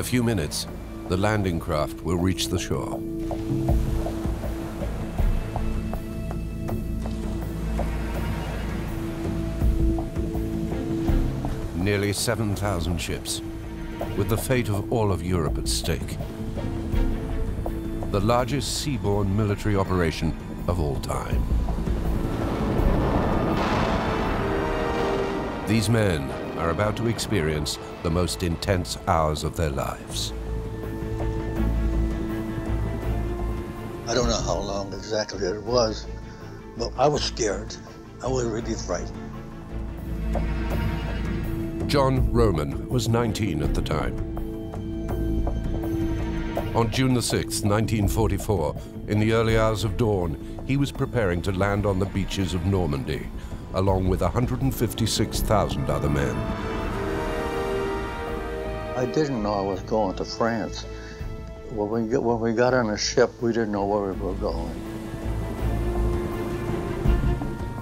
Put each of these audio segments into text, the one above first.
few minutes, the landing craft will reach the shore. Nearly 7,000 ships, with the fate of all of Europe at stake. The largest seaborne military operation of all time. These men are about to experience the most intense hours of their lives. I don't know how long exactly it was, but I was scared. I was really frightened. John Roman was 19 at the time. On June the 6th, 1944, in the early hours of dawn, he was preparing to land on the beaches of Normandy, along with 156,000 other men. I didn't know I was going to France. When we got on a ship, we didn't know where we were going.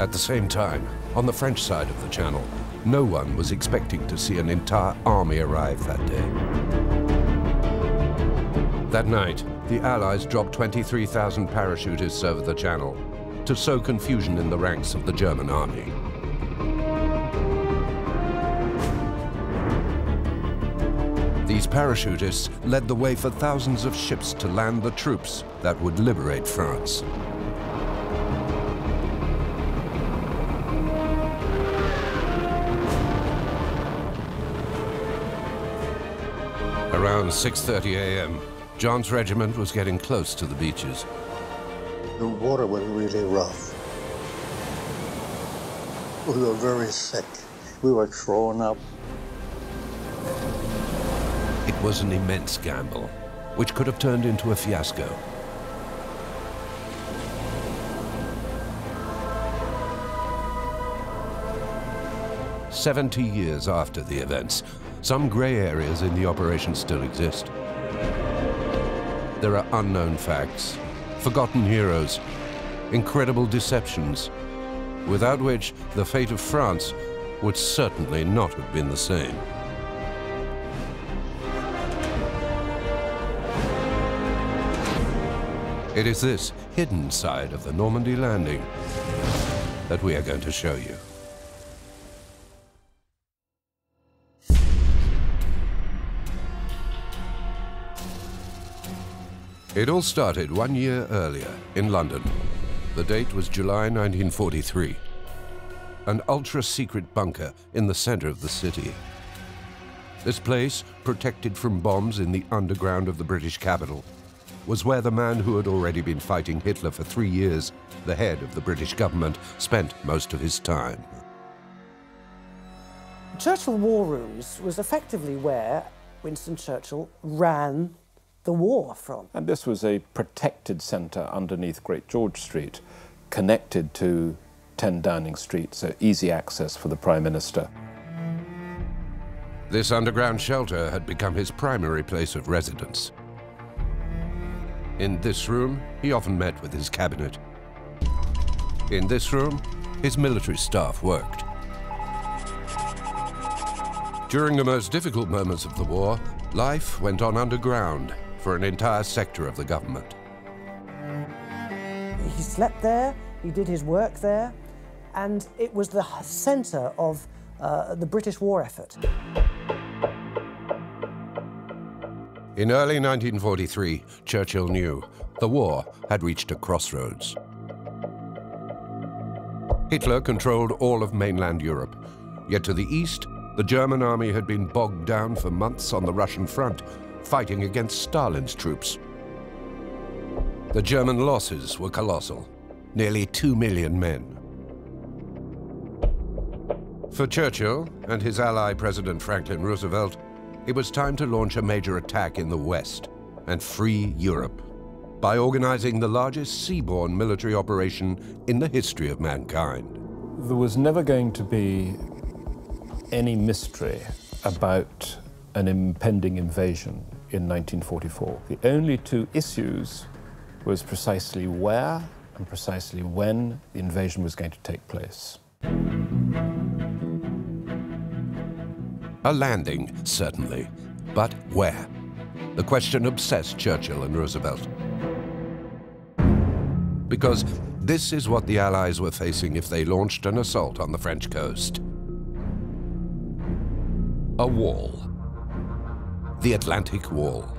At the same time, on the French side of the Channel, no one was expecting to see an entire army arrive that day. That night, the Allies dropped 23,000 parachutists over the Channel to sow confusion in the ranks of the German army. These parachutists led the way for thousands of ships to land the troops that would liberate France. Around 6:30 a.m., John's regiment was getting close to the beaches. The water was really rough. We were very sick. We were throwing up. It was an immense gamble, which could have turned into a fiasco. "70 years after the events, some gray areas in the operation still exist. There are unknown facts, forgotten heroes, incredible deceptions, without which the fate of France would certainly not have been the same. It is this hidden side of the Normandy landing that we are going to show you. It all started 1 year earlier in London. The date was July 1943. An ultra-secret bunker in the center of the city. This place, protected from bombs in the underground of the British capital, was where the man who had already been fighting Hitler for 3 years, the head of the British government, spent most of his time. Churchill War Rooms was effectively where Winston Churchill ran the war from. And this was a protected centre underneath Great George Street, connected to 10 Downing Street, so easy access for the Prime Minister. This underground shelter had become his primary place of residence. In this room, he often met with his cabinet. In this room, his military staff worked. During the most difficult moments of the war, life went on underground for an entire sector of the government. He slept there, he did his work there, and it was the centre of the British war effort. In early 1943, Churchill knew the war had reached a crossroads. Hitler controlled all of mainland Europe, yet to the east, the German army had been bogged down for months on the Russian front, fighting against Stalin's troops. The German losses were colossal, nearly 2 million men. For Churchill and his ally President Franklin Roosevelt, it was time to launch a major attack in the West and free Europe by organizing the largest seaborne military operation in the history of mankind. There was never going to be any mystery about an impending invasion in 1944. The only two issues was precisely where and precisely when the invasion was going to take place. A landing, certainly, but where? The question obsessed Churchill and Roosevelt. Because this is what the Allies were facing if they launched an assault on the French coast. A wall. The Atlantic Wall.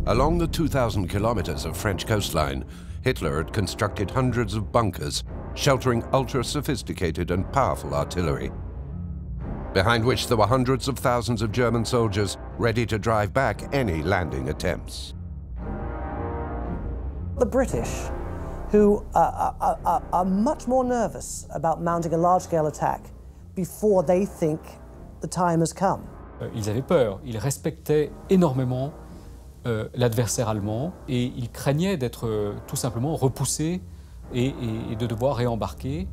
Along the 2,000 kilometers of French coastline, Hitler had constructed hundreds of bunkers sheltering ultra-sophisticated and powerful artillery, behind which there were hundreds of thousands of German soldiers ready to drive back any landing attempts. The British, who are much more nervous about mounting a large-scale attack before they think the time has come. Ils avaient peur, ils respectaient énormément l'adversaire allemand et ils craignaient d'être tout simplement repoussés et de devoir réembarquer.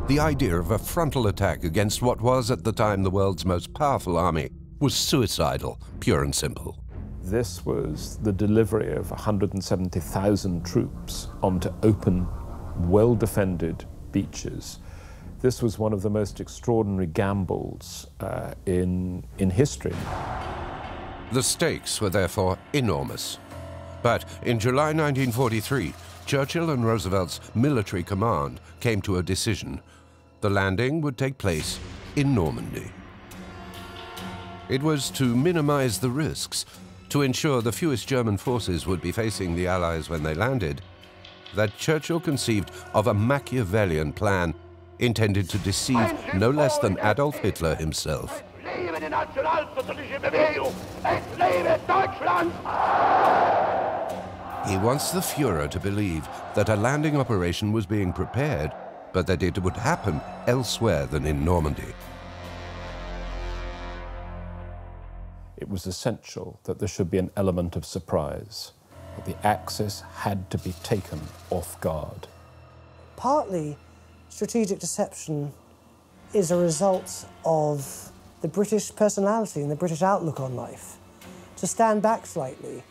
The idea of a frontal attack against what was at the time the world's most powerful army was suicidal, pure and simple. This was the delivery of 170,000 troops onto open, well-defended beaches. This was one of the most extraordinary gambles in history. The stakes were therefore enormous. But in July 1943, Churchill and Roosevelt's military command came to a decision. The landing would take place in Normandy. It was to minimize the risks, to ensure the fewest German forces would be facing the Allies when they landed, that Churchill conceived of a Machiavellian plan intended to deceive no less than Adolf Hitler himself. He wants the Führer to believe that a landing operation was being prepared, but that it would happen elsewhere than in Normandy. It was essential that there should be an element of surprise, that the Axis had to be taken off guard. Partly, strategic deception is a result of the British personality and the British outlook on life. To stand back slightly,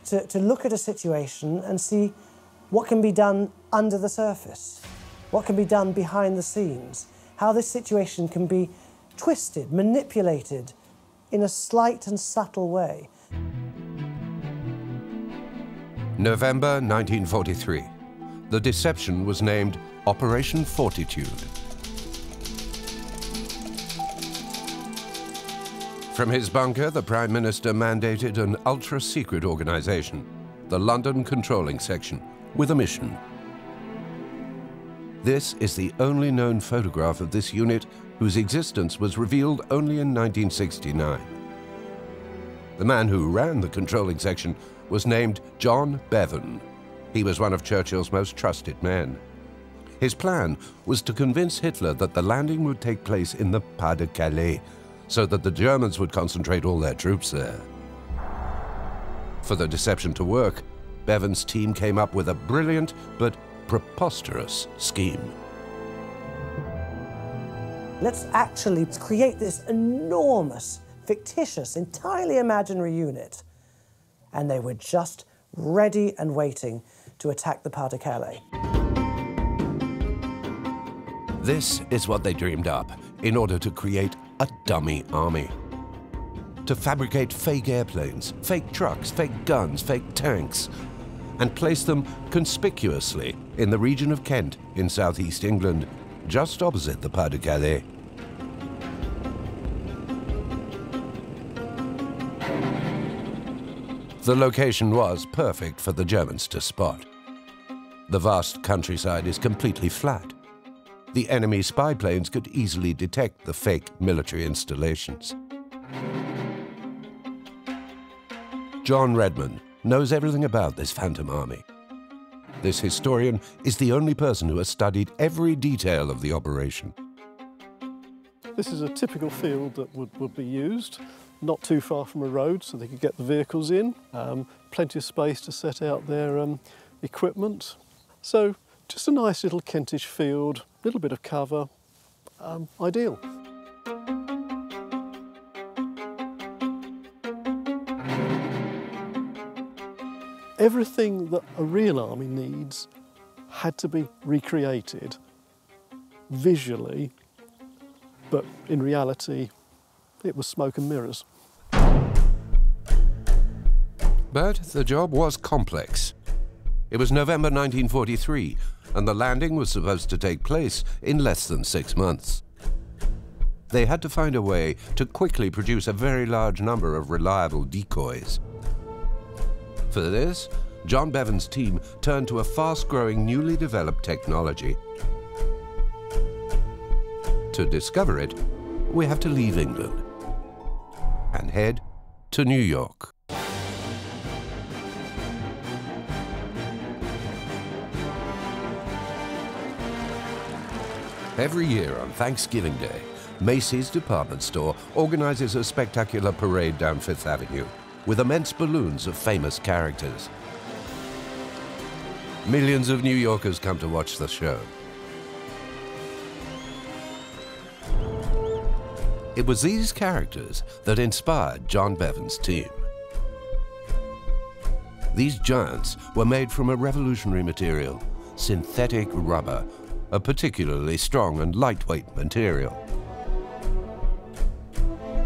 to look at a situation and see what can be done under the surface, what can be done behind the scenes, how this situation can be twisted, manipulated in a slight and subtle way. November 1943. The deception was named Operation Fortitude. From his bunker, the Prime Minister mandated an ultra-secret organization, the London Controlling Section, with a mission. This is the only known photograph of this unit whose existence was revealed only in 1969. The man who ran the controlling section was named John Bevan. He was one of Churchill's most trusted men. His plan was to convince Hitler that the landing would take place in the Pas-de-Calais, so that the Germans would concentrate all their troops there. For the deception to work, Bevan's team came up with a brilliant but preposterous scheme. Let's actually create this enormous, fictitious, entirely imaginary unit. And they were just ready and waiting to attack the Pas-de-Calais. This is what they dreamed up in order to create a dummy army. To fabricate fake airplanes, fake trucks, fake guns, fake tanks, and place them conspicuously in the region of Kent in southeast England, just opposite the Pas-de-Calais. The location was perfect for the Germans to spot. The vast countryside is completely flat. The enemy spy planes could easily detect the fake military installations. John Redmond knows everything about this phantom army. This historian is the only person who has studied every detail of the operation. This is a typical field that would be used, not too far from a road, so they could get the vehicles in, plenty of space to set out their equipment. So just a nice little Kentish field, little bit of cover, ideal. Everything that a real army needs had to be recreated visually, but in reality, it was smoke and mirrors. But the job was complex. It was November 1943, and the landing was supposed to take place in less than 6 months. They had to find a way to quickly produce a very large number of reliable decoys. For this, John Bevan's team turned to a fast-growing, newly developed technology. To discover it, we have to leave England and head to New York. Every year on Thanksgiving Day, Macy's department store organizes a spectacular parade down Fifth Avenue with immense balloons of famous characters. Millions of New Yorkers come to watch the show. It was these characters that inspired John Bevan's team. These giants were made from a revolutionary material, synthetic rubber, a particularly strong and lightweight material.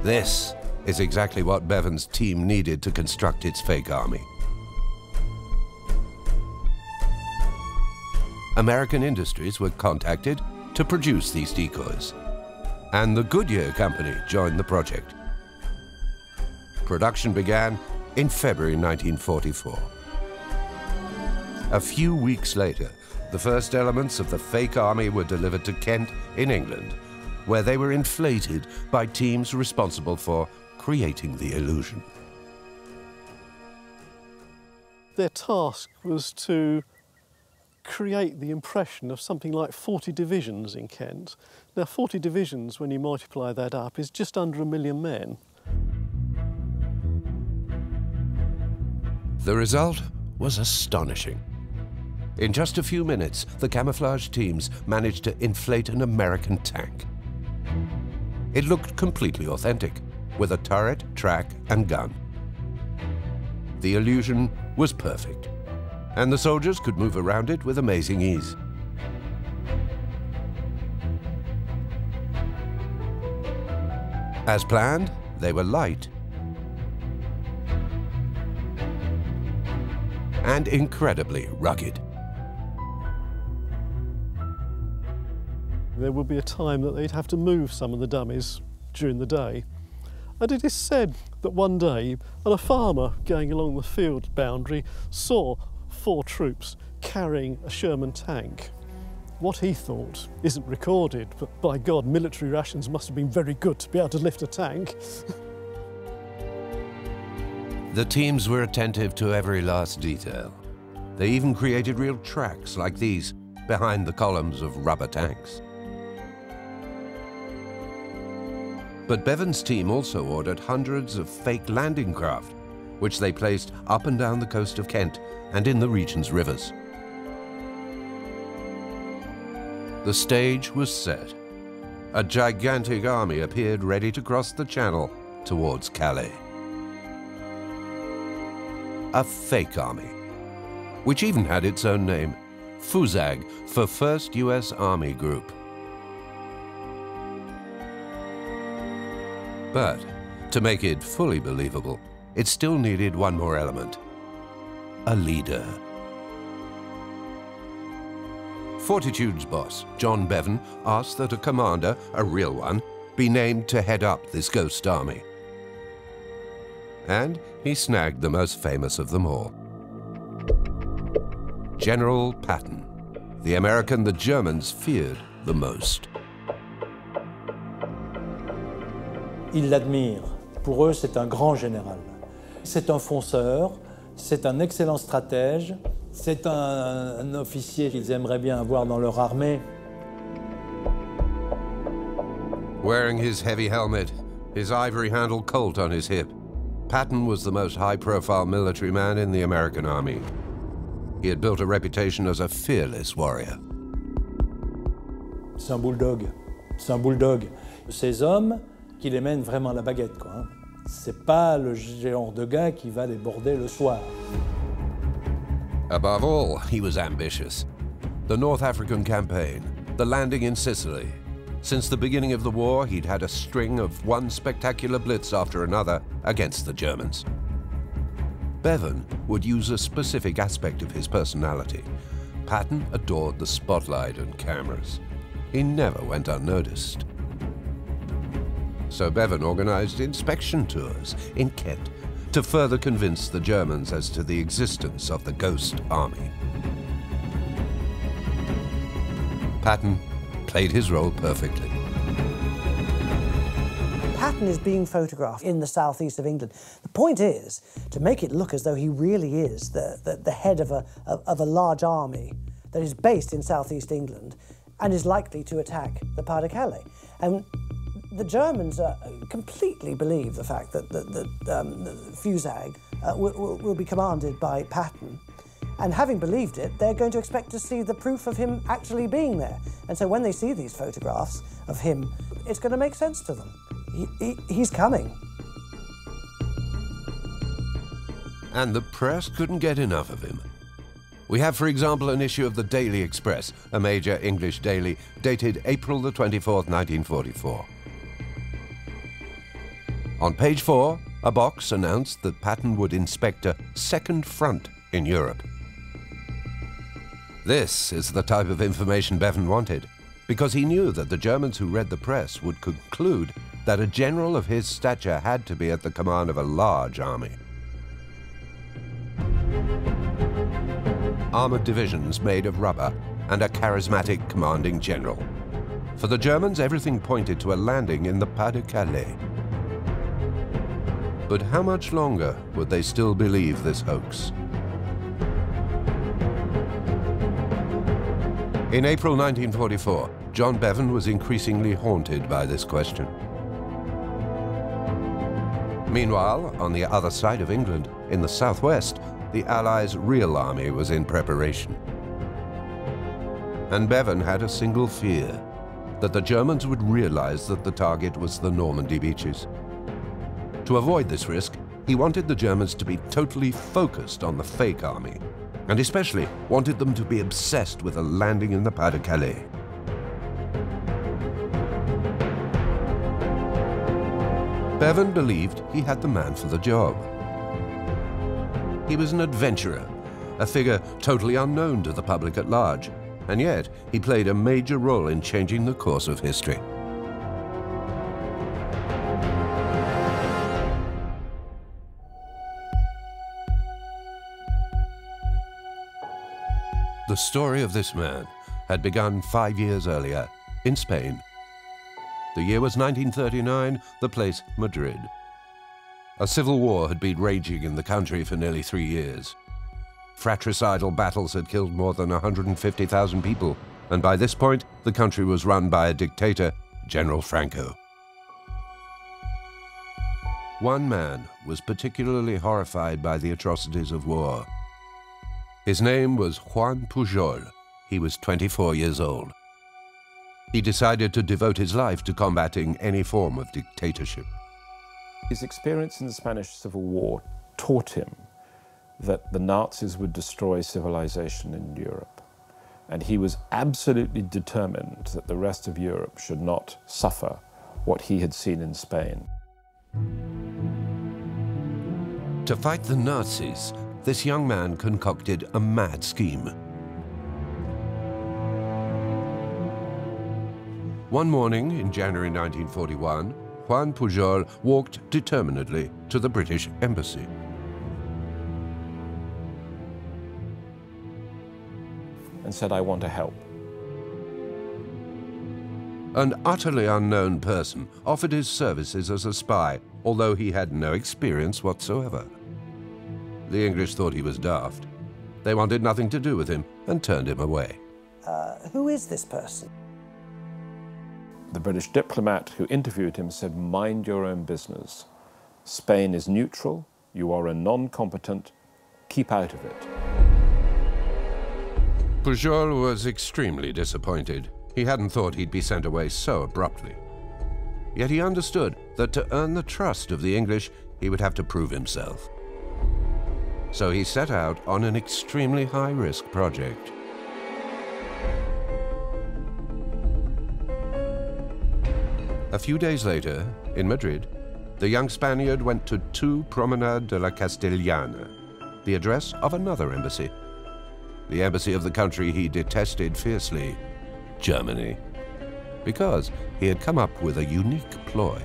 This is exactly what Bevan's team needed to construct its fake army. American industries were contacted to produce these decoys, and the Goodyear Company joined the project. Production began in February 1944. A few weeks later, the first elements of the fake army were delivered to Kent in England, where they were inflated by teams responsible for creating the illusion. Their task was to create the impression of something like 40 divisions in Kent. Now, 40 divisions, when you multiply that up, is just under 1 million men. The result was astonishing. In just a few minutes, the camouflage teams managed to inflate an American tank. It looked completely authentic, with a turret, track, and gun. The illusion was perfect, and the soldiers could move around it with amazing ease. As planned, they were light and incredibly rugged. There would be a time that they'd have to move some of the dummies during the day. And it is said that one day, a farmer going along the field boundary saw 4 troops carrying a Sherman tank. What he thought isn't recorded, but by God, military rations must have been very good to be able to lift a tank. The teams were attentive to every last detail. They even created real tracks like these behind the columns of rubber tanks. But Bevan's team also ordered hundreds of fake landing craft, which they placed up and down the coast of Kent and in the region's rivers. The stage was set. A gigantic army appeared ready to cross the channel towards Calais. A fake army, which even had its own name, FUSAG, for First U.S. Army Group. But to make it fully believable, it still needed one more element: a leader. Fortitude's boss, John Bevan, asked that a commander, a real one, be named to head up this ghost army. And he snagged the most famous of them all. General Patton, the American the Germans feared the most. Ils l'admirent. Pour eux, c'est un grand général. C'est un fonceur, c'est un excellent stratège, c'est un officier qu'ils aimeraient bien avoir dans leur armée. Wearing his heavy helmet, his ivory-handled Colt on his hip, Patton was the most high-profile military man in the American Army. He had built a reputation as a fearless warrior. C'est un bulldog. C'est un bulldog. Ces hommes qui les mènent vraiment à la baguette, quoi. Hein. C'est pas le genre de gars qui va les border le soir. Above all, he was ambitious. The North African campaign, the landing in Sicily. Since the beginning of the war, he'd had a string of one spectacular blitz after another against the Germans. Bevan would use a specific aspect of his personality. Patton adored the spotlight and cameras. He never went unnoticed. So Bevan organized inspection tours in Kent to further convince the Germans as to the existence of the Ghost Army. Patton played his role perfectly. Patton is being photographed in the southeast of England. The point is to make it look as though he really is the head of a large army that is based in southeast England and is likely to attack the Pas-de-Calais. And the Germans completely believe the fact that the Fusag will be commanded by Patton. And having believed it, they're going to expect to see the proof of him actually being there. And so when they see these photographs of him, it's going to make sense to them. He's coming. And the press couldn't get enough of him. We have, for example, an issue of the Daily Express, a major English daily, dated April the 24th, 1944. On page 4, a box announced that Patton would inspect a second front in Europe. This is the type of information Bevan wanted, because he knew that the Germans who read the press would conclude that a general of his stature had to be at the command of a large army. Armored divisions made of rubber and a charismatic commanding general. For the Germans, everything pointed to a landing in the Pas-de-Calais. But how much longer would they still believe this hoax? In April 1944, John Bevan was increasingly haunted by this question. Meanwhile, on the other side of England, in the southwest, the Allies' real army was in preparation. And Bevan had a single fear, that the Germans would realize that the target was the Normandy beaches. To avoid this risk, he wanted the Germans to be totally focused on the fake army, and especially wanted them to be obsessed with a landing in the Pas-de-Calais. Bevan believed he had the man for the job. He was an adventurer, a figure totally unknown to the public at large, and yet he played a major role in changing the course of history. The story of this man had begun 5 years earlier in Spain. The year was 1939, the place Madrid. A civil war had been raging in the country for nearly 3 years. Fratricidal battles had killed more than 150,000 people, and by this point, the country was run by a dictator, General Franco. One man was particularly horrified by the atrocities of war. His name was Juan Pujol. He was 24 years old. He decided to devote his life to combating any form of dictatorship. His experience in the Spanish Civil War taught him that the Nazis would destroy civilization in Europe. And he was absolutely determined that the rest of Europe should not suffer what he had seen in Spain. To fight the Nazis, this young man concocted a mad scheme. One morning in January 1941, Juan Pujol walked determinedly to the British embassy. And said, "I want to help." An utterly unknown person offered his services as a spy, although he had no experience whatsoever. The English thought he was daft. They wanted nothing to do with him and turned him away. Who is this person? The British diplomat who interviewed him said, "Mind your own business. Spain is neutral, you are a non-combatant, keep out of it." Pujol was extremely disappointed. He hadn't thought he'd be sent away so abruptly. Yet he understood that to earn the trust of the English, he would have to prove himself. So he set out on an extremely high-risk project. A few days later, in Madrid, the young Spaniard went to 2 Promenade de la Castellana, the address of another embassy. The embassy of the country he detested fiercely, Germany, because he had come up with a unique ploy.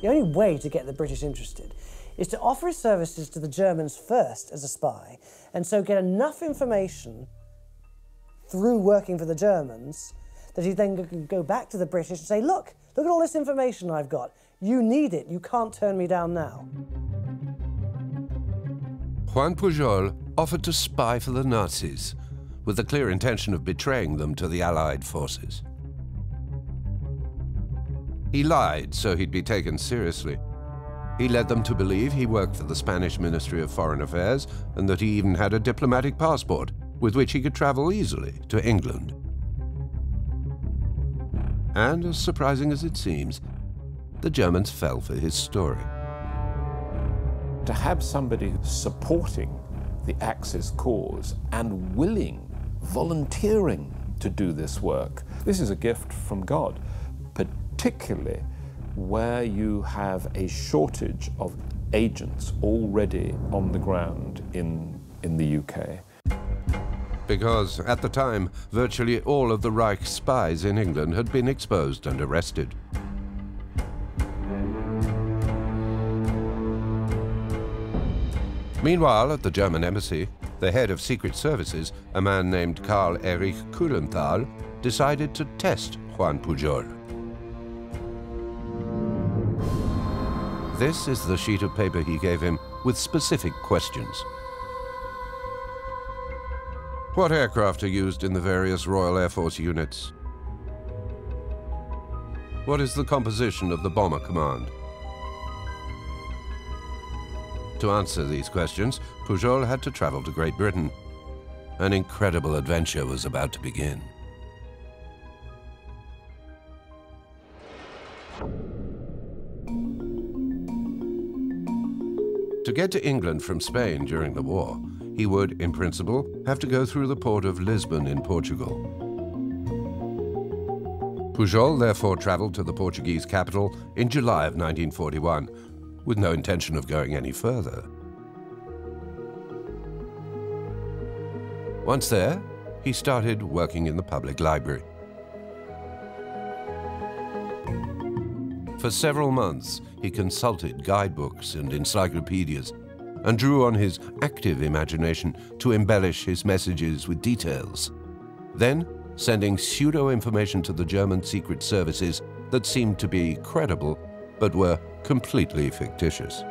The only way to get the British interested is to offer his services to the Germans first as a spy, and so get enough information through working for the Germans that he then could go back to the British and say, look at all this information I've got. You need it. You can't turn me down now. Juan Pujol offered to spy for the Nazis with the clear intention of betraying them to the Allied forces. He lied so he'd be taken seriously. He led them to believe he worked for the Spanish Ministry of Foreign Affairs and that he even had a diplomatic passport with which he could travel easily to England. And as surprising as it seems, the Germans fell for his story. To have somebody supporting the Axis cause and volunteering to do this work, this is a gift from God, particularly where you have a shortage of agents already on the ground in the UK. Because at the time, virtually all of the Reich spies in England had been exposed and arrested. Meanwhile, at the German embassy, the head of Secret Services, a man named Karl Erich Kuhlenthal, decided to test Juan Pujol. This is the sheet of paper he gave him with specific questions. What aircraft are used in the various Royal Air Force units? What is the composition of the Bomber Command? To answer these questions, Pujol had to travel to Great Britain. An incredible adventure was about to begin. To get to England from Spain during the war, he would, in principle, have to go through the port of Lisbon in Portugal. Pujol therefore traveled to the Portuguese capital in July of 1941, with no intention of going any further. Once there, he started working in the public library. For several months, he consulted guidebooks and encyclopedias and drew on his active imagination to embellish his messages with details, then sending pseudo-information to the German secret services that seemed to be credible but were completely fictitious.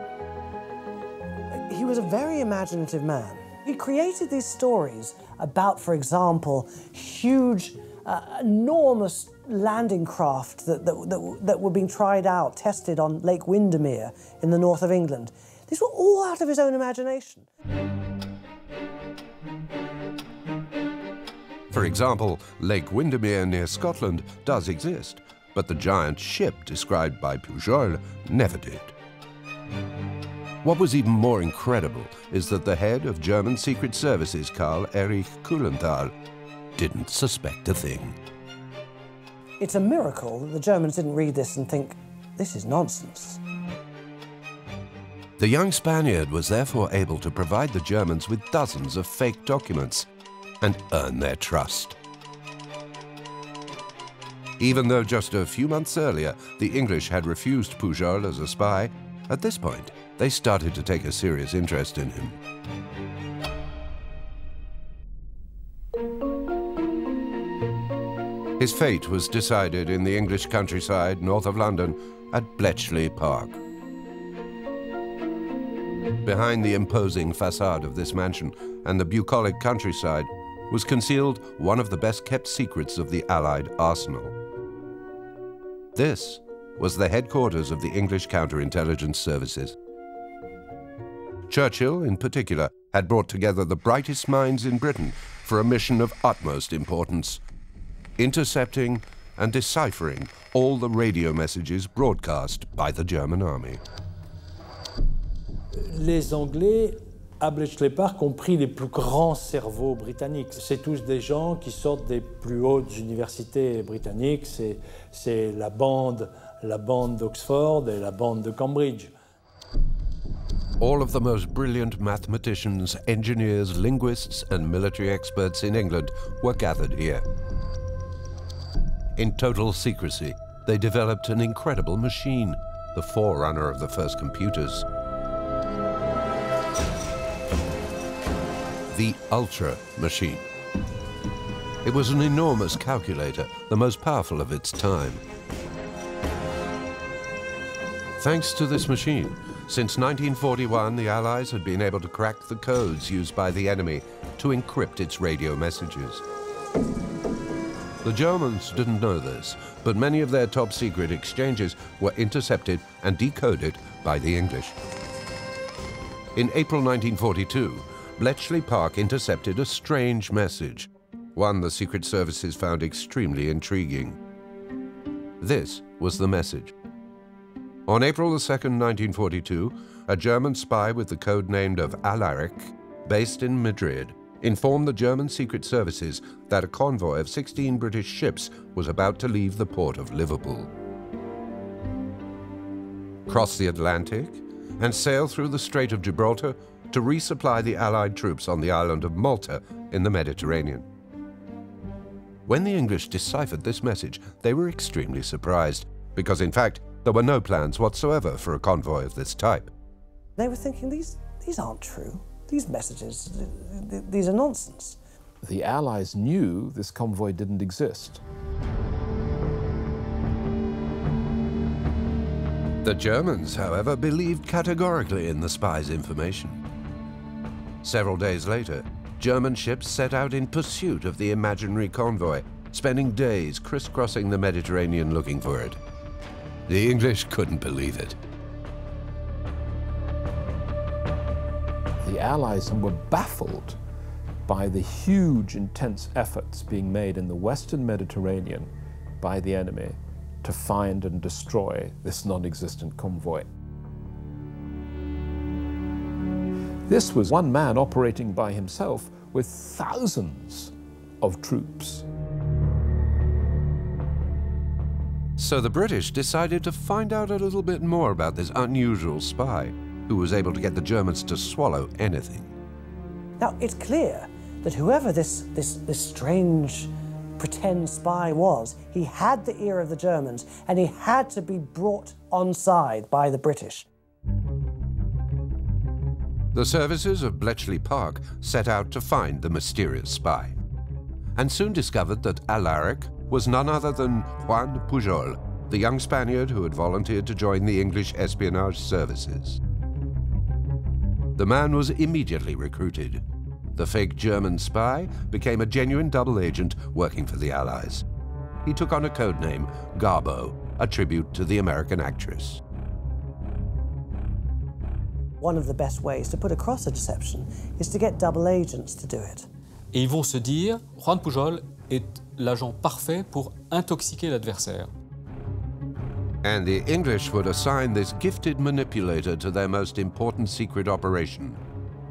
He was a very imaginative man. He created these stories about, for example, huge, enormous landing craft that were being tried out, tested on Lake Windermere in the north of England. These were all out of his own imagination. For example, Lake Windermere near Scotland does exist, but the giant ship described by Pujol never did. What was even more incredible is that the head of German Secret Services, Karl Erich Kuhlenthal, didn't suspect a thing. It's a miracle that the Germans didn't read this and think, this is nonsense. The young Spaniard was therefore able to provide the Germans with dozens of fake documents and earn their trust. Even though just a few months earlier the English had refused Pujol as a spy, at this point they started to take a serious interest in him. His fate was decided in the English countryside north of London at Bletchley Park. Behind the imposing facade of this mansion and the bucolic countryside was concealed one of the best-kept secrets of the Allied arsenal. This was the headquarters of the English counterintelligence services. Churchill, in particular, had brought together the brightest minds in Britain for a mission of utmost importance: intercepting and deciphering all the radio messages broadcast by the German army. Les Anglais À Bletchley Park ont pris les plus grands cerveaux britanniques. C'est tous des gens qui sortent des plus hautes universités britanniques. C'est la bande d'Oxford et la bande de Cambridge. All of the most brilliant mathematicians, engineers, linguists, and military experts in England were gathered here. In total secrecy, they developed an incredible machine, the forerunner of the first computers. The Ultra Machine. It was an enormous calculator, the most powerful of its time. Thanks to this machine, since 1941, the Allies had been able to crack the codes used by the enemy to encrypt its radio messages. The Germans didn't know this, but many of their top-secret exchanges were intercepted and decoded by the English. In April 1942, Bletchley Park intercepted a strange message, one the Secret Services found extremely intriguing. This was the message. On April 2, 1942, a German spy with the code name of Alaric, based in Madrid, informed the German Secret Services that a convoy of 16 British ships was about to leave the port of Liverpool, cross the Atlantic, and sail through the Strait of Gibraltar to resupply the Allied troops on the island of Malta in the Mediterranean. When the English deciphered this message, they were extremely surprised, because in fact, there were no plans whatsoever for a convoy of this type. They were thinking, these aren't true. These messages, these are nonsense. The Allies knew this convoy didn't exist. The Germans, however, believed categorically in the spies' information. Several days later, German ships set out in pursuit of the imaginary convoy, spending days crisscrossing the Mediterranean looking for it. The English couldn't believe it. The Allies were baffled by the huge, intense efforts being made in the Western Mediterranean by the enemy to find and destroy this non-existent convoy. This was one man operating by himself with thousands of troops. So the British decided to find out a little bit more about this unusual spy who was able to get the Germans to swallow anything. Now, it's clear that whoever this strange pretend spy was, he had the ear of the Germans, and he had to be brought on side by the British. The services of Bletchley Park set out to find the mysterious spy, and soon discovered that Alaric was none other than Juan Pujol, the young Spaniard who had volunteered to join the English espionage services. The man was immediately recruited. The fake German spy became a genuine double agent working for the Allies. He took on a code name, Garbo, a tribute to the American actress. One of the best ways to put across a deception is to get double agents to do it. Et ils vont se dire, Juan Pujol est l'agent parfait pour intoxiquer l'adversaire. And the English would assign this gifted manipulator to their most important secret operation,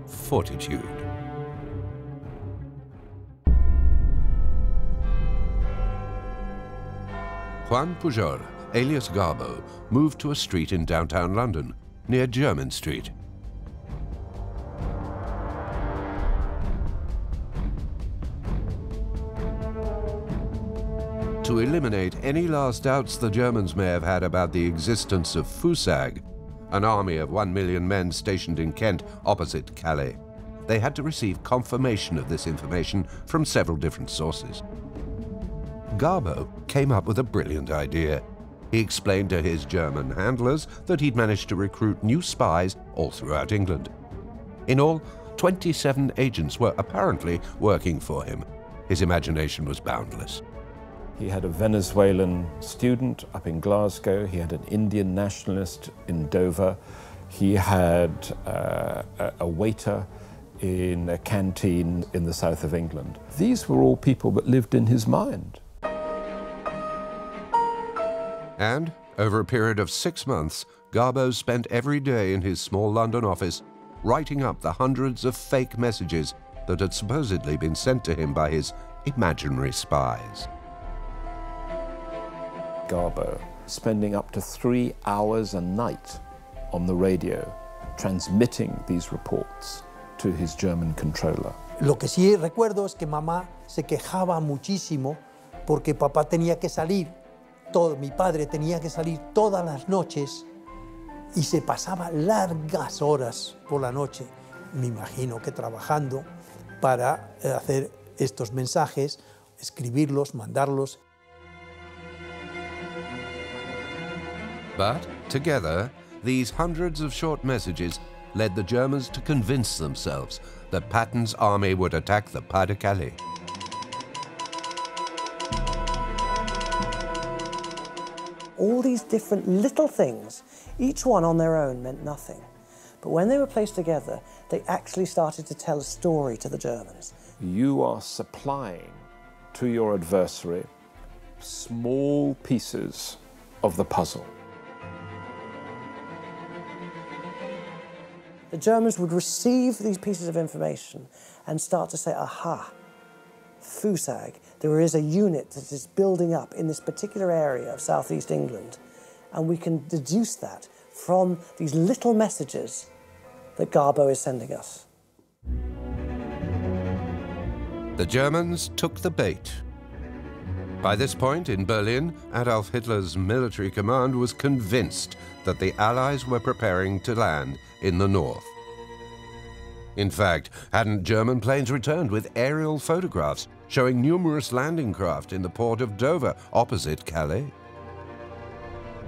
fortitude. Juan Pujol, alias Garbo, moved to a street in downtown London, near Jermyn Street. To eliminate any last doubts the Germans may have had about the existence of Fusag, an army of 1 million men stationed in Kent opposite Calais, they had to receive confirmation of this information from several different sources. Garbo came up with a brilliant idea. He explained to his German handlers that he'd managed to recruit new spies all throughout England. In all, 27 agents were apparently working for him. His imagination was boundless. He had a Venezuelan student up in Glasgow. He had an Indian nationalist in Dover. He had a waiter in a canteen in the south of England. These were all people that lived in his mind. And, over a period of 6 months, Garbo spent every day in his small London office writing up the hundreds of fake messages that had supposedly been sent to him by his imaginary spies. Garbo spending up to 3 hours a night on the radio, transmitting these reports to his German controller. Lo que sí recuerdo es que mamá se quejaba muchísimo porque papá tenía que salir, mi padre tenía que salir todas las noches y se pasaba largas horas por la noche, me imagino que trabajando para hacer estos mensajes, escribirlos, mandarlos. But together, these hundreds of short messages led the Germans to convince themselves that Patton's army would attack the Pas-de-Calais. All these different little things, each one on their own meant nothing. But when they were placed together, they actually started to tell a story to the Germans. You are supplying to your adversary small pieces of the puzzle. The Germans would receive these pieces of information and start to say, aha, FUSAG, there is a unit that is building up in this particular area of southeast England, and we can deduce that from these little messages that Garbo is sending us. The Germans took the bait. By this point in Berlin, Adolf Hitler's military command was convinced that the Allies were preparing to land in the north. In fact, hadn't German planes returned with aerial photographs showing numerous landing craft in the port of Dover opposite Calais?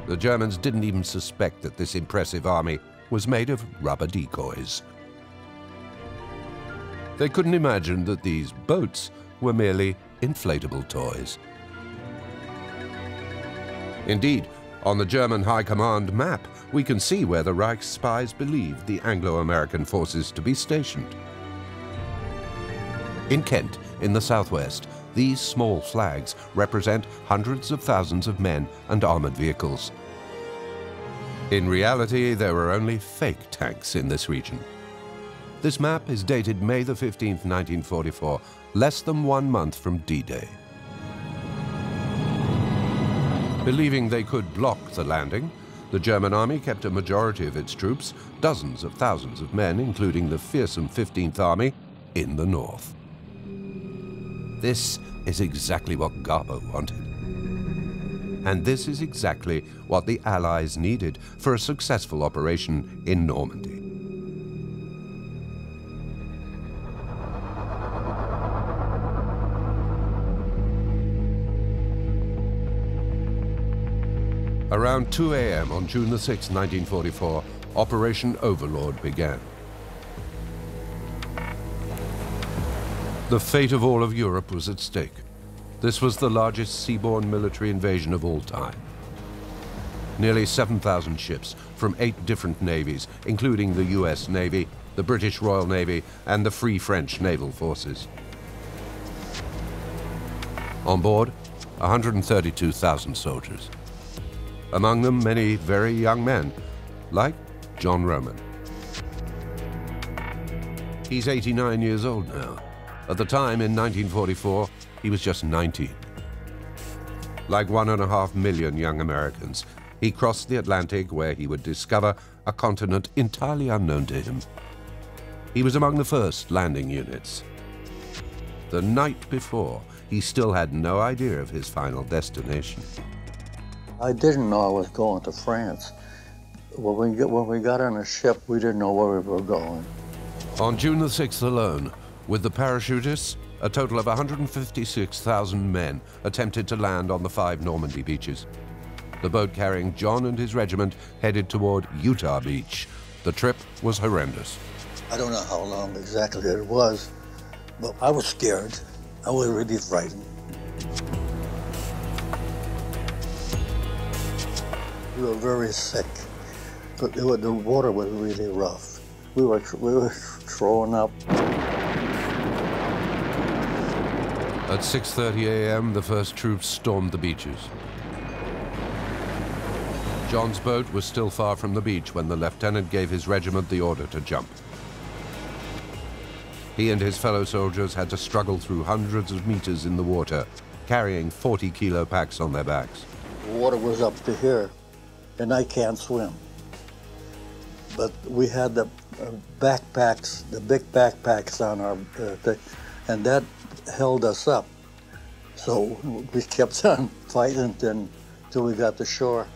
The Germans didn't even suspect that this impressive army was made of rubber decoys. They couldn't imagine that these boats were merely inflatable toys. Indeed, on the German High Command map, we can see where the Reich spies believed the Anglo-American forces to be stationed. In Kent, in the southwest, these small flags represent hundreds of thousands of men and armored vehicles. In reality, there were only fake tanks in this region. This map is dated May the 15th, 1944, less than 1 month from D-Day. Believing they could block the landing, the German army kept a majority of its troops, dozens of thousands of men, including the fearsome 15th Army, in the north. This is exactly what Garbo wanted. And this is exactly what the Allies needed for a successful operation in Normandy. Around 2 a.m. on June the 6th, 1944, Operation Overlord began. The fate of all of Europe was at stake. This was the largest seaborne military invasion of all time. Nearly 7,000 ships from 8 different navies, including the US Navy, the British Royal Navy, and the Free French Naval Forces. On board, 132,000 soldiers. Among them, many very young men, like John Roman. He's 89 years old now. At the time, in 1944, he was just 19. Like 1.5 million young Americans, he crossed the Atlantic where he would discover a continent entirely unknown to him. He was among the first landing units. The night before, he still had no idea of his final destination. I didn't know I was going to France. When we got on a ship, we didn't know where we were going. On June the 6th alone, with the parachutists, a total of 156,000 men attempted to land on the 5 Normandy beaches. The boat carrying John and his regiment headed toward Utah Beach. The trip was horrendous. I don't know how long exactly it was, but I was scared. I was really frightened. We were very sick, but the water was really rough. We were throwing up. At 6:30 a.m., the first troops stormed the beaches. John's boat was still far from the beach when the lieutenant gave his regiment the order to jump. He and his fellow soldiers had to struggle through hundreds of meters in the water, carrying 40-kilo packs on their backs. The water was up to here, and I can't swim. But we had the backpacks, the big backpacks on our thing, and that held us up. So we kept on fighting until we got to shore.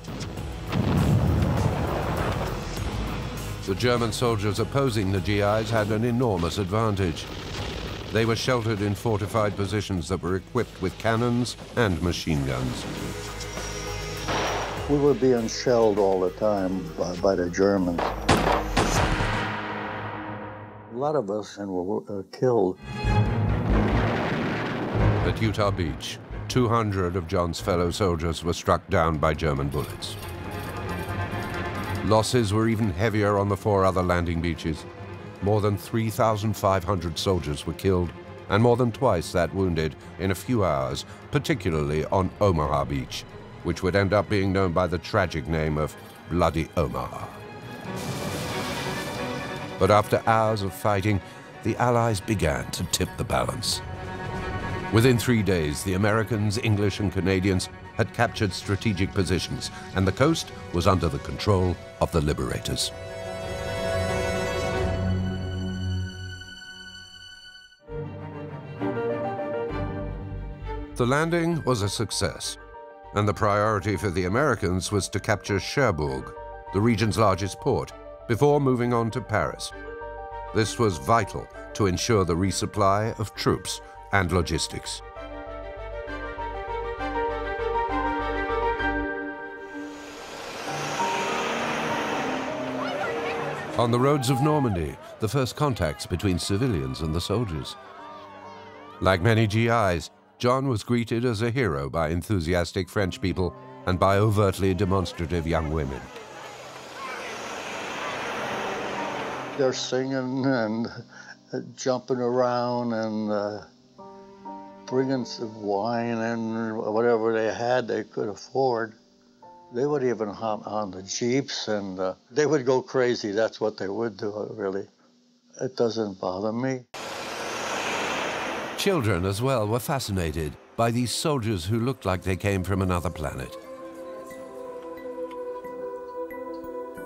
The German soldiers opposing the GIs had an enormous advantage. They were sheltered in fortified positions that were equipped with cannons and machine guns. We were being shelled all the time by the Germans. A lot of us were killed. At Utah Beach, 200 of John's fellow soldiers were struck down by German bullets. Losses were even heavier on the 4 other landing beaches. More than 3,500 soldiers were killed, and more than twice that wounded in a few hours, particularly on Omaha Beach, which would end up being known by the tragic name of Bloody Omaha. But after hours of fighting, the Allies began to tip the balance. Within 3 days, the Americans, English, and Canadians had captured strategic positions, and the coast was under the control of the liberators. The landing was a success, and the priority for the Americans was to capture Cherbourg, the region's largest port, before moving on to Paris. This was vital to ensure the resupply of troops and logistics. On the roads of Normandy, the first contacts between civilians and the soldiers. Like many GIs, John was greeted as a hero by enthusiastic French people and by overtly demonstrative young women. They're singing and jumping around and bringing some wine and whatever they had they could afford. They would even hop on the Jeeps and they would go crazy. That's what they would do, really. It doesn't bother me. Children as well were fascinated by these soldiers who looked like they came from another planet.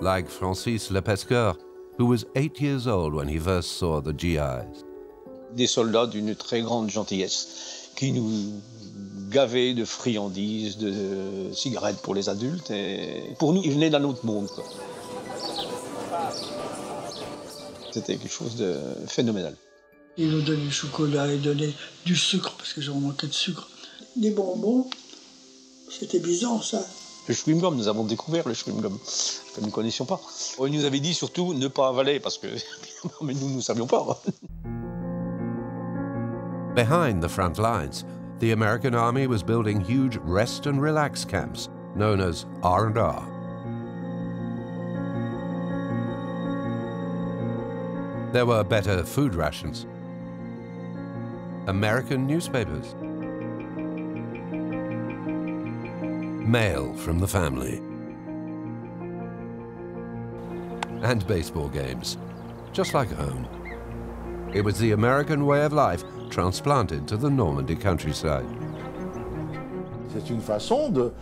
Like Francis Le Pesqueur, who was 8 years old when he first saw the GIs. Des soldats d'une très grande gentillesse qui nous gavaient de friandises, de cigarettes pour les adultes. Et pour nous, ils venaient d'un autre monde, quoi. C'était quelque chose de phénoménal. Ils nous donnaient du chocolat, ils donnaient du sucre, parce que j'en manquais de sucre. Des bonbons, c'était bizarre, ça. Le chewing-gum, nous avons découvert le chewing-gum, que nous ne connaissions pas. On nous avait dit surtout ne pas avaler, parce que mais nous ne savions pas. Behind the front lines, the American Army was building huge rest and relax camps, known as R&R. There were better food rations, American newspapers, mail from the family, and baseball games, just like home. It was the American way of life transplanted to the Normandy countryside. C'est une façon de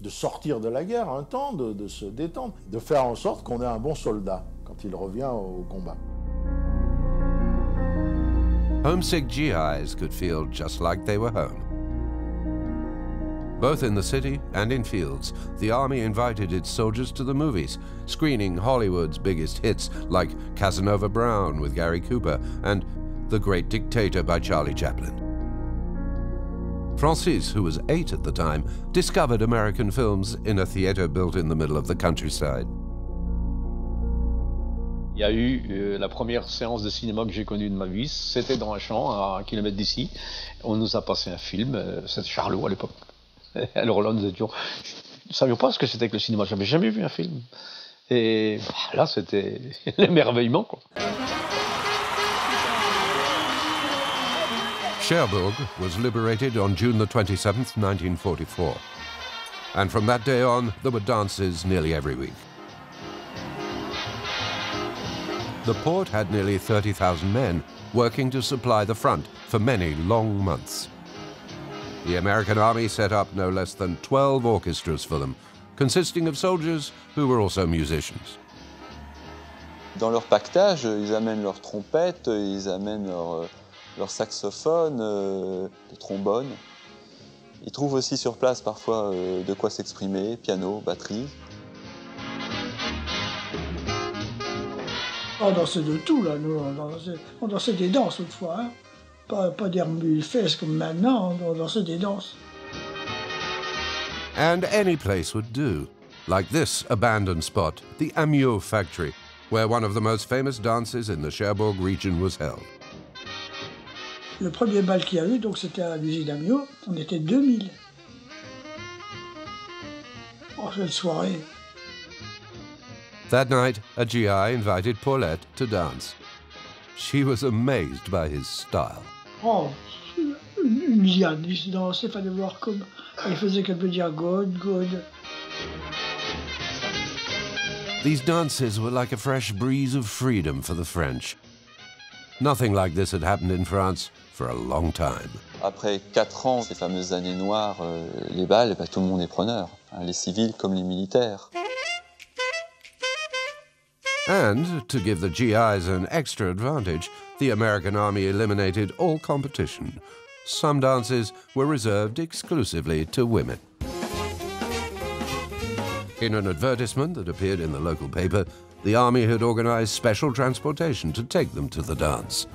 sortir de la guerre, un temps, de se détendre, de faire en sorte qu'on ait un bon soldat quand il revient au combat. Homesick GIs could feel just like they were home. Both in the city and in fields, the Army invited its soldiers to the movies, screening Hollywood's biggest hits like Casanova Brown with Gary Cooper and The Great Dictator by Charlie Chaplin. Francis, who was 8 at the time, discovered American films in a theater built in the middle of the countryside. Il y a eu la première séance de cinéma que j'ai connue de ma vie, c'était dans un champ à 1 kilomètre d'ici. On nous a passé un film, c'était Charlot à l'époque. Alors là, nous ne savions pas ce que c'était que le cinéma, j'avais jamais vu un film. Et là, c'était l'émerveillement, quoi. Cherbourg was liberated on June the 27th, 1944. And from that day on, there were dances nearly every week. The port had nearly 30,000 men, working to supply the front for many long months. The American Army set up no less than 12 orchestras for them, consisting of soldiers who were also musicians. Dans leur pactage, ils amènent leurs trompettes, ils amènent leurs saxophones, les trombones. Ils trouvent aussi sur place parfois de quoi s'exprimer, piano, batterie. On dansait de tout, là, nous. On dansait des danses autrefois, hein. Pas des remues-fesses comme maintenant, on dansait des danses. And any place would do, like this abandoned spot, the Amiot factory, where one of the most famous dances in the Cherbourg region was held. Le premier bal qu'il y a eu, donc c'était à l'usine Amiot, on était 2000. Oh, cette soirée. That night, a GI invited Paulette to dance. She was amazed by his style. Oh, une liane, il se dansait, il fallait voir comme... Il faisait qu'elle peut dire good, good. These dances were like a fresh breeze of freedom for the French. Nothing like this had happened in France for a long time. Après 4 ans, ces fameuses années noires, les balles, tout le monde est preneur, hein, les civils comme les militaires. And, to give the GIs an extra advantage, the American Army eliminated all competition. Some dances were reserved exclusively to women. In an advertisement that appeared in the local paper, the Army had organized special transportation to take them to the dance.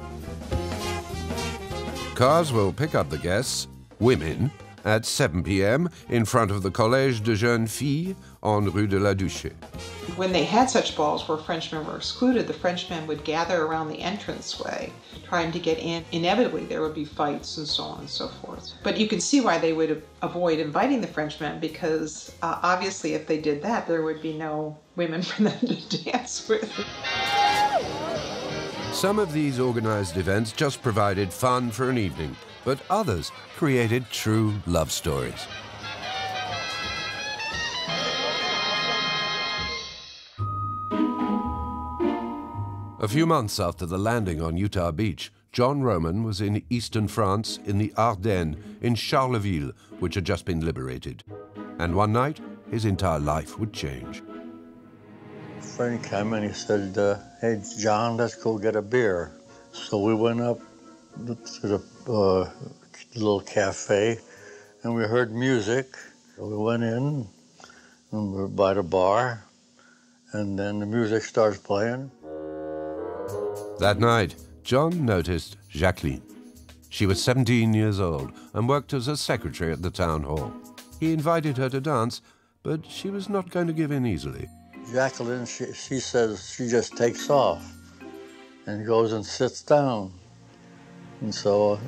Cars will pick up the guests, women, at 7 p.m. in front of the Collège de Jeunes Filles on Rue de la Duché. When they had such balls where Frenchmen were excluded, the Frenchmen would gather around the entranceway, trying to get in. Inevitably, there would be fights and so on and so forth. But you can see why they would avoid inviting the Frenchmen, because obviously if they did that, there would be no women for them to dance with. Some of these organized events just provided fun for an evening, but others created true love stories. A few months after the landing on Utah Beach, John Roman was in eastern France in the Ardennes in Charleville, which had just been liberated. And one night, his entire life would change. A friend came and he said, hey, John, let's go get a beer. So we went up to the little cafe and we heard music. We went in and we were by the bar and then the music starts playing. That night, John noticed Jacqueline. She was 17 years old and worked as a secretary at the town hall. He invited her to dance, but she was not going to give in easily. Jacqueline, she says she just takes off and goes and sits down. And so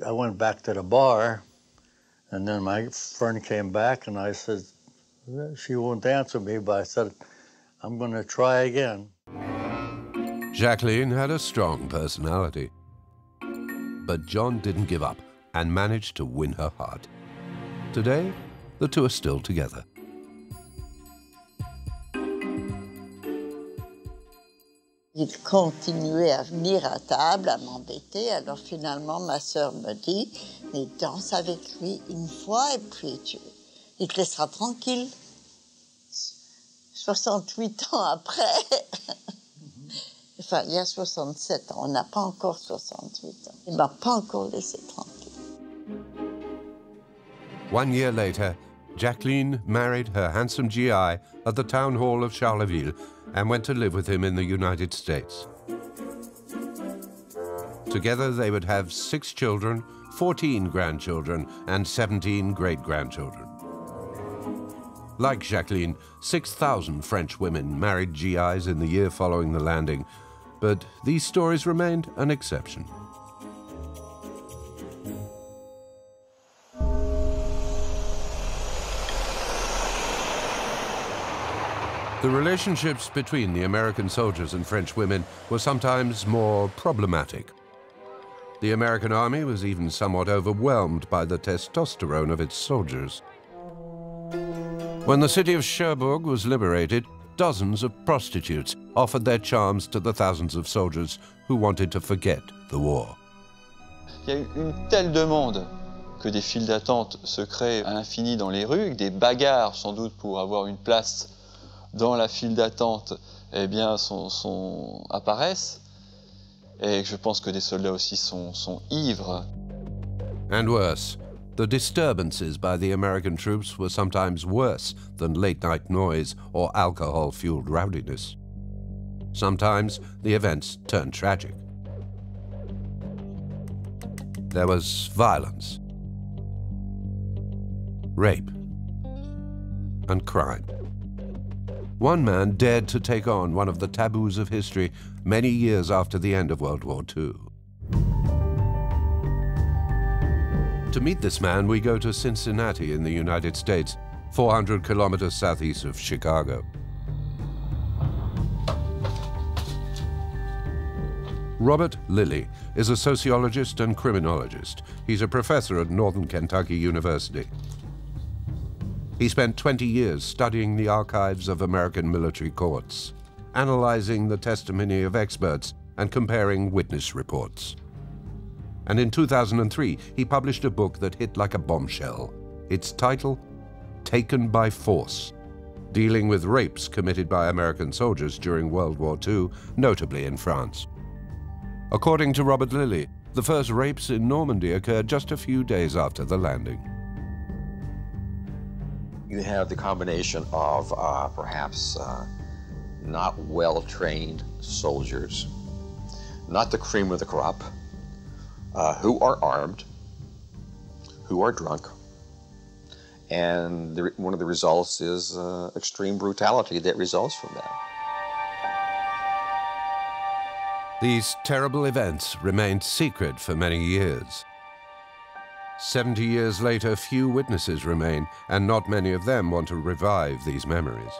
I went back to the bar, and then my friend came back, and I said, she won't answer me, but I said, I'm going to try again. Jacqueline had a strong personality. But John didn't give up and managed to win her heart. Today, the two are still together. Il continuait à venir à table, à m'embêter. Alors finalement, ma sœur me dit, mais danse avec lui une fois et puis il te laissera tranquille. 68 ans après, enfin il y a 67 ans, on n'a pas encore 68 ans. Il ne m'a pas encore laissé tranquille. 1 year later, Jacqueline married her handsome GI at the town hall of Charleville and went to live with him in the United States. Together they would have 6 children, 14 grandchildren, and 17 great-grandchildren. Like Jacqueline, 6,000 French women married GIs in the year following the landing, but these stories remained an exception. The relationships between the American soldiers and French women were sometimes more problematic. The American army was even somewhat overwhelmed by the testosterone of its soldiers. When the city of Cherbourg was liberated, dozens of prostitutes offered their charms to the thousands of soldiers who wanted to forget the war. Il y a eu une telle demande que des files d'attente se créent à l'infini dans les rues, que des bagarres sans doute pour avoir une place dans la file d'attente eh bien, apparaissent. Et je pense que des soldats aussi sont ivres. And worse, the disturbances by the American troops were sometimes worse than late-night noise or alcohol-fueled rowdiness. Sometimes the events turned tragic. There was violence, rape, and crime. One man dared to take on one of the taboos of history many years after the end of World War II. To meet this man, we go to Cincinnati in the United States, 400 kilometers southeast of Chicago. Robert Lilly is a sociologist and criminologist. He's a professor at Northern Kentucky University. He spent 20 years studying the archives of American military courts, analyzing the testimony of experts and comparing witness reports. And in 2003, he published a book that hit like a bombshell. Its title, Taken by Force, dealing with rapes committed by American soldiers during World War II, notably in France. According to Robert Lilly, the first rapes in Normandy occurred just a few days after the landing. You have the combination of perhaps not well-trained soldiers, not the cream of the crop, who are armed, who are drunk, and one of the results is extreme brutality that results from that. These terrible events remained secret for many years. 70 years later, few witnesses remain, and not many of them want to revive these memories.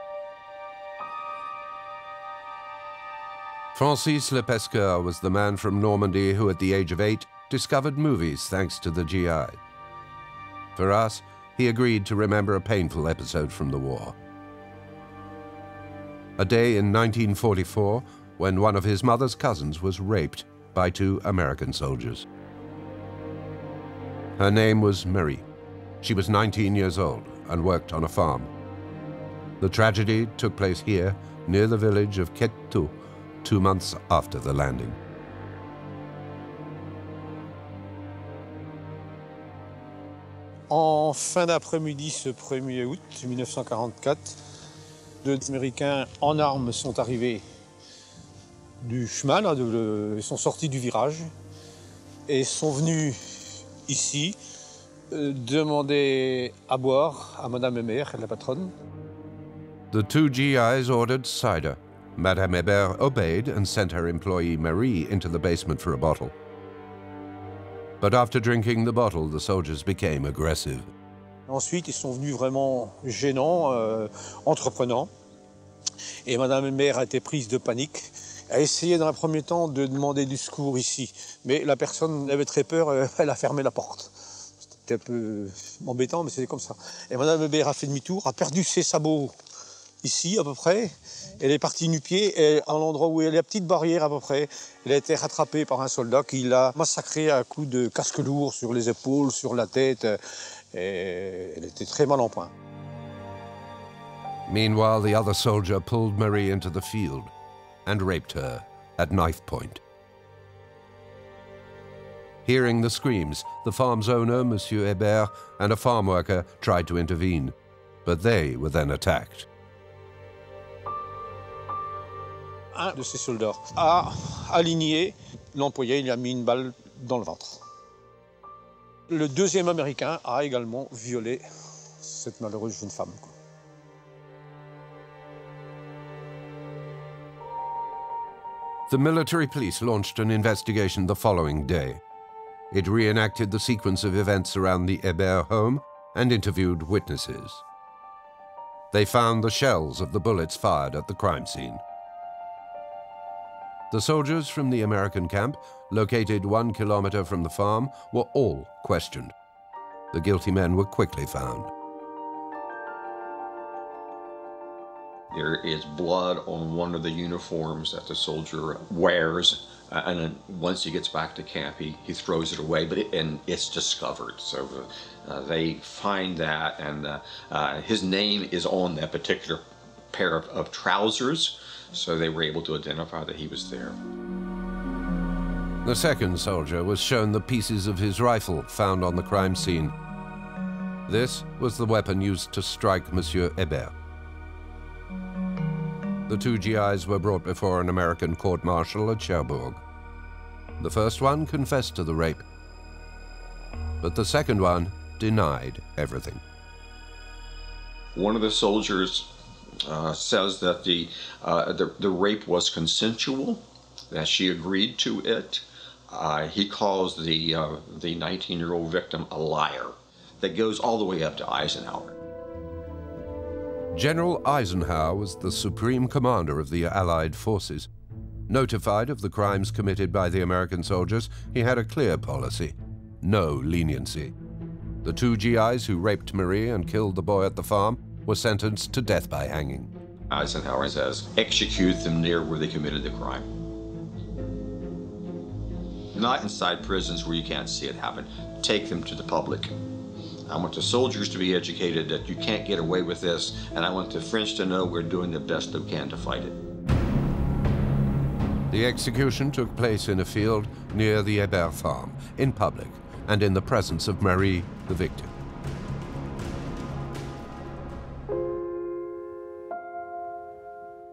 Francis Le Pesqueur was the man from Normandy who, at the age of 8, discovered movies thanks to the GI. For us, he agreed to remember a painful episode from the war. A day in 1944 when one of his mother's cousins was raped by 2 American soldiers. Her name was Marie. She was 19 years old and worked on a farm. The tragedy took place here, near the village of Quetou, 2 months after the landing. En fin d'après-midi ce 1er août 1944, 2 Américains en armes sont arrivés du chemin, là, ils sont sortis du virage et sont venus ici demander à boire à Madame Hébert, la patronne. The 2 GIs ordered cider. Madame Hébert obeyed and sent her employee Marie into the basement for a bottle. But after drinking the bottle, the soldiers became aggressive. Ensuite, ils sont venus vraiment gênants, entreprenants. Et Madame Hébert a été prise de panique. Elle a essayé dans un premier temps de demander du secours ici. Mais la personne avait très peur, elle a fermé la porte. C'était un peu embêtant, mais c'était comme ça. Et Madame Hébert a fait demi-tour, a perdu ses sabots ici à peu près. Elle est partie nu-pied, et à l'endroit où il y a la petite barrière à peu près, elle a été rattrapée par un soldat qui l'a massacrée à coups de casque lourd sur les épaules, sur la tête. Et elle était très mal en point. Meanwhile, the other soldier pulled Marie into the field and raped her at knife point. Hearing the screams, the farm's owner, Monsieur Hébert, and a farm worker tried to intervene, but they were then attacked. Un de ces soldats a aligné l'employé, il a mis une balle dans le ventre. Le deuxième Américain a également violé cette malheureuse jeune femme. The military police launched an investigation the following day. It reenacted the sequence of events around the Hébert home and interviewed witnesses. They found the shells of the bullets fired at the crime scene. The soldiers from the American camp, located 1 kilometer from the farm, were all questioned. The guilty men were quickly found. There is blood on one of the uniforms that the soldier wears, and then once he gets back to camp, he throws it away, and it's discovered. So they find that, and his name is on that particular pair of trousers, so they were able to identify that he was there. The second soldier was shown the pieces of his rifle found on the crime scene. This was the weapon used to strike Monsieur Hébert. The two GIs were brought before an American court-martial at Cherbourg. The first one confessed to the rape, but the second one denied everything. One of the soldiers says that the rape was consensual, that she agreed to it. He calls the 19-year-old victim a liar. That goes all the way up to Eisenhower. General Eisenhower was the supreme commander of the Allied forces. Notified of the crimes committed by the American soldiers, he had a clear policy: no leniency. The two GIs who raped Marie and killed the boy at the farm were sentenced to death by hanging. Eisenhower says, execute them near where they committed the crime. Not inside prisons where you can't see it happen. Take them to the public. I want the soldiers to be educated that you can't get away with this, and I want the French to know we're doing the best we can to fight it. The execution took place in a field near the Hébert farm, in public, and in the presence of Marie, the victim.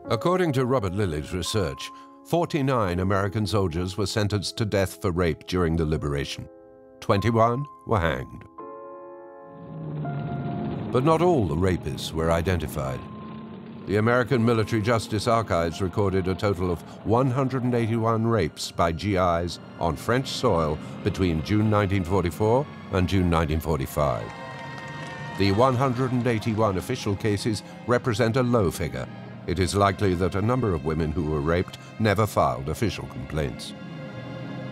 According to Robert Lilly's research, 49 American soldiers were sentenced to death for rape during the liberation. 21 were hanged. But not all the rapists were identified. The American Military Justice Archives recorded a total of 181 rapes by GIs on French soil between June 1944 and June 1945. The 181 official cases represent a low figure. It is likely that a number of women who were raped never filed official complaints.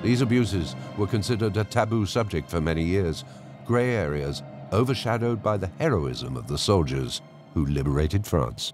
These abuses were considered a taboo subject for many years, gray areas overshadowed by the heroism of the soldiers who liberated France.